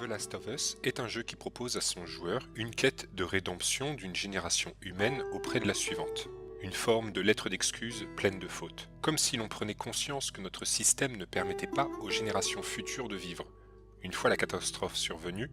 The Last of Us est un jeu qui propose à son joueur une quête de rédemption d'une génération humaine auprès de la suivante. Une forme de lettre d'excuse pleine de fautes. Comme si l'on prenait conscience que notre système ne permettait pas aux générations futures de vivre. Une fois la catastrophe survenue,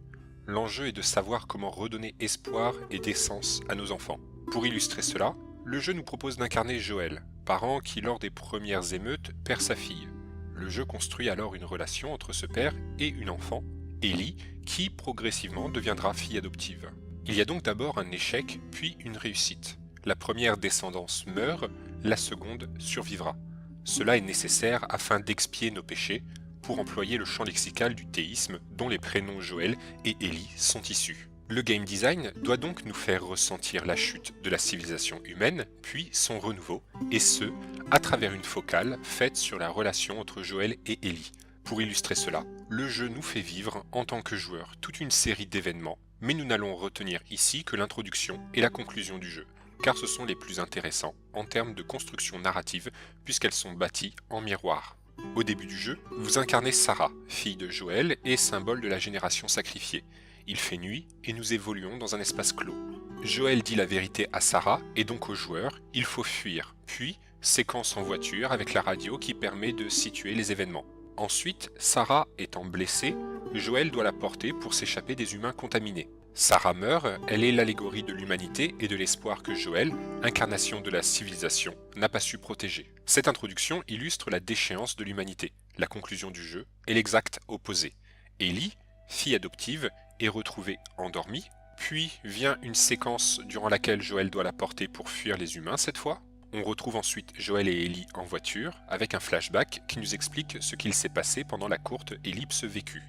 l'enjeu est de savoir comment redonner espoir et décence à nos enfants. Pour illustrer cela, le jeu nous propose d'incarner Joël, parent qui lors des premières émeutes perd sa fille. Le jeu construit alors une relation entre ce père et une enfant, Ellie, qui progressivement deviendra fille adoptive. Il y a donc d'abord un échec, puis une réussite. La première descendance meurt, la seconde survivra. Cela est nécessaire afin d'expier nos péchés, pour employer le champ lexical du théisme dont les prénoms Joël et Ellie sont issus. Le game design doit donc nous faire ressentir la chute de la civilisation humaine, puis son renouveau, et ce, à travers une focale faite sur la relation entre Joël et Ellie. Pour illustrer cela, le jeu nous fait vivre, en tant que joueur, toute une série d'événements, mais nous n'allons retenir ici que l'introduction et la conclusion du jeu, car ce sont les plus intéressants en termes de construction narrative, puisqu'elles sont bâties en miroir. Au début du jeu, vous incarnez Sarah, fille de Joël et symbole de la génération sacrifiée. Il fait nuit et nous évoluons dans un espace clos. Joël dit la vérité à Sarah et donc aux joueurs, il faut fuir, puis séquence en voiture avec la radio qui permet de situer les événements. Ensuite, Sarah étant blessée, Joël doit la porter pour s'échapper des humains contaminés. Sarah meurt, elle est l'allégorie de l'humanité et de l'espoir que Joël, incarnation de la civilisation, n'a pas su protéger. Cette introduction illustre la déchéance de l'humanité. La conclusion du jeu est l'exact opposé. Ellie, fille adoptive, est retrouvée endormie, puis vient une séquence durant laquelle Joël doit la porter pour fuir les humains cette fois. On retrouve ensuite Joël et Ellie en voiture, avec un flashback qui nous explique ce qu'il s'est passé pendant la courte ellipse vécue.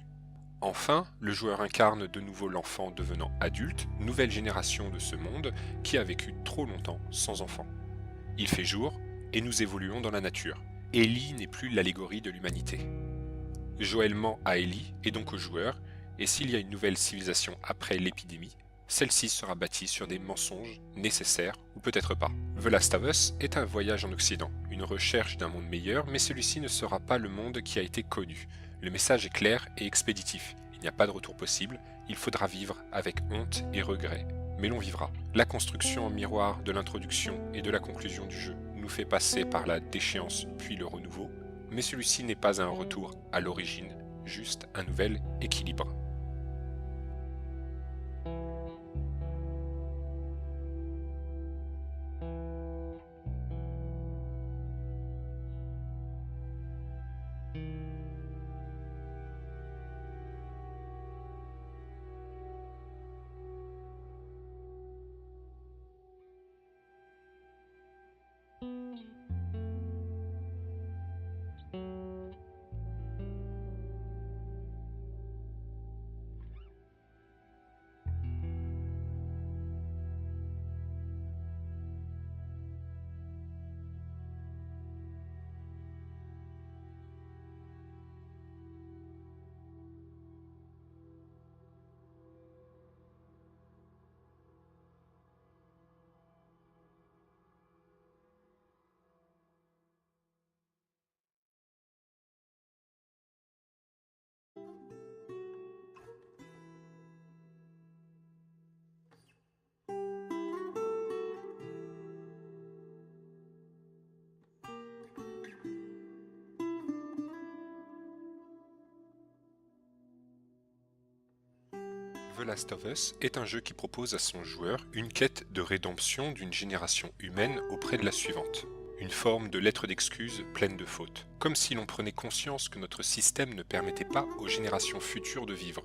Enfin, le joueur incarne de nouveau l'enfant devenant adulte, nouvelle génération de ce monde qui a vécu trop longtemps sans enfant. Il fait jour et nous évoluons dans la nature. Ellie n'est plus l'allégorie de l'humanité. Joël ment à Ellie et donc au joueur, et s'il y a une nouvelle civilisation après l'épidémie, celle-ci sera bâtie sur des mensonges nécessaires ou peut-être pas. The Last of Us est un voyage en Occident, une recherche d'un monde meilleur, mais celui-ci ne sera pas le monde qui a été connu. Le message est clair et expéditif. Il n'y a pas de retour possible, il faudra vivre avec honte et regret. Mais l'on vivra. La construction en miroir de l'introduction et de la conclusion du jeu nous fait passer par la déchéance puis le renouveau, mais celui-ci n'est pas un retour à l'origine, juste un nouvel équilibre. The Last of Us est un jeu qui propose à son joueur une quête de rédemption d'une génération humaine auprès de la suivante. Une forme de lettre d'excuse pleine de fautes. Comme si l'on prenait conscience que notre système ne permettait pas aux générations futures de vivre.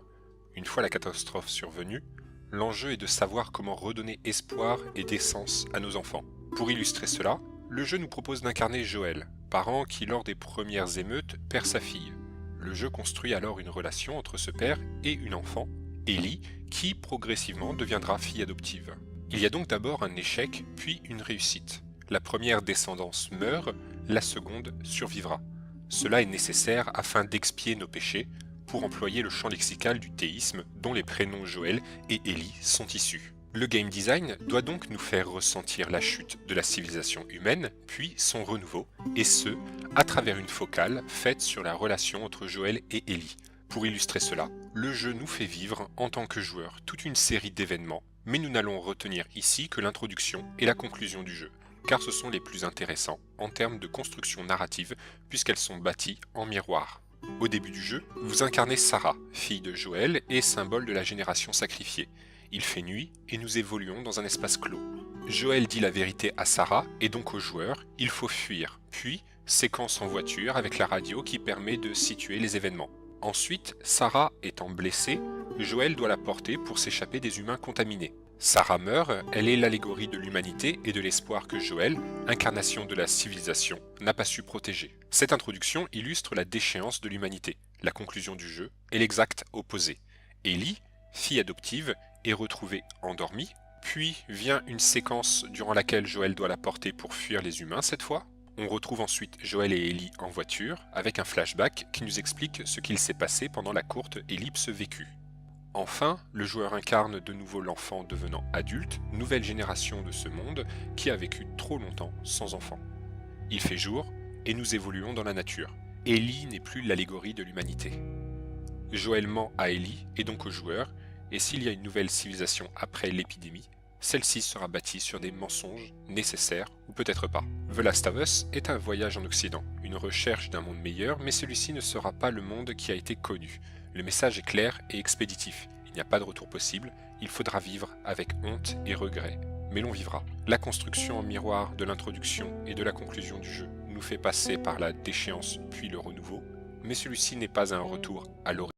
Une fois la catastrophe survenue, l'enjeu est de savoir comment redonner espoir et décence à nos enfants. Pour illustrer cela, le jeu nous propose d'incarner Joël, parent qui lors des premières émeutes perd sa fille. Le jeu construit alors une relation entre ce père et une enfant, Ellie, qui progressivement deviendra fille adoptive. Il y a donc d'abord un échec, puis une réussite. La première descendance meurt, la seconde survivra. Cela est nécessaire afin d'expier nos péchés, pour employer le champ lexical du théisme dont les prénoms Joël et Ellie sont issus. Le game design doit donc nous faire ressentir la chute de la civilisation humaine, puis son renouveau, et ce, à travers une focale faite sur la relation entre Joël et Ellie. Pour illustrer cela, le jeu nous fait vivre, en tant que joueur, toute une série d'événements, mais nous n'allons retenir ici que l'introduction et la conclusion du jeu, car ce sont les plus intéressants en termes de construction narrative, puisqu'elles sont bâties en miroir. Au début du jeu, vous incarnez Sarah, fille de Joël et symbole de la génération sacrifiée. Il fait nuit et nous évoluons dans un espace clos. Joël dit la vérité à Sarah et donc aux joueurs, il faut fuir, puis séquence en voiture avec la radio qui permet de situer les événements. Ensuite, Sarah étant blessée, Joël doit la porter pour s'échapper des humains contaminés. Sarah meurt, elle est l'allégorie de l'humanité et de l'espoir que Joël, incarnation de la civilisation, n'a pas su protéger. Cette introduction illustre la déchéance de l'humanité. La conclusion du jeu est l'exact opposé. Ellie, fille adoptive, est retrouvée endormie, puis vient une séquence durant laquelle Joël doit la porter pour fuir les humains cette fois. On retrouve ensuite Joël et Ellie en voiture, avec un flashback qui nous explique ce qu'il s'est passé pendant la courte ellipse vécue. Enfin, le joueur incarne de nouveau l'enfant devenant adulte, nouvelle génération de ce monde qui a vécu trop longtemps sans enfant. Il fait jour et nous évoluons dans la nature. Ellie n'est plus l'allégorie de l'humanité. Joël ment à Ellie et donc aux joueurs, et s'il y a une nouvelle civilisation après l'épidémie, celle-ci sera bâtie sur des mensonges nécessaires ou peut-être pas. The Last of Us est un voyage en Occident, une recherche d'un monde meilleur, mais celui-ci ne sera pas le monde qui a été connu. Le message est clair et expéditif. Il n'y a pas de retour possible, il faudra vivre avec honte et regret. Mais l'on vivra. La construction en miroir de l'introduction et de la conclusion du jeu nous fait passer par la déchéance puis le renouveau, mais celui-ci n'est pas un retour à l'origine.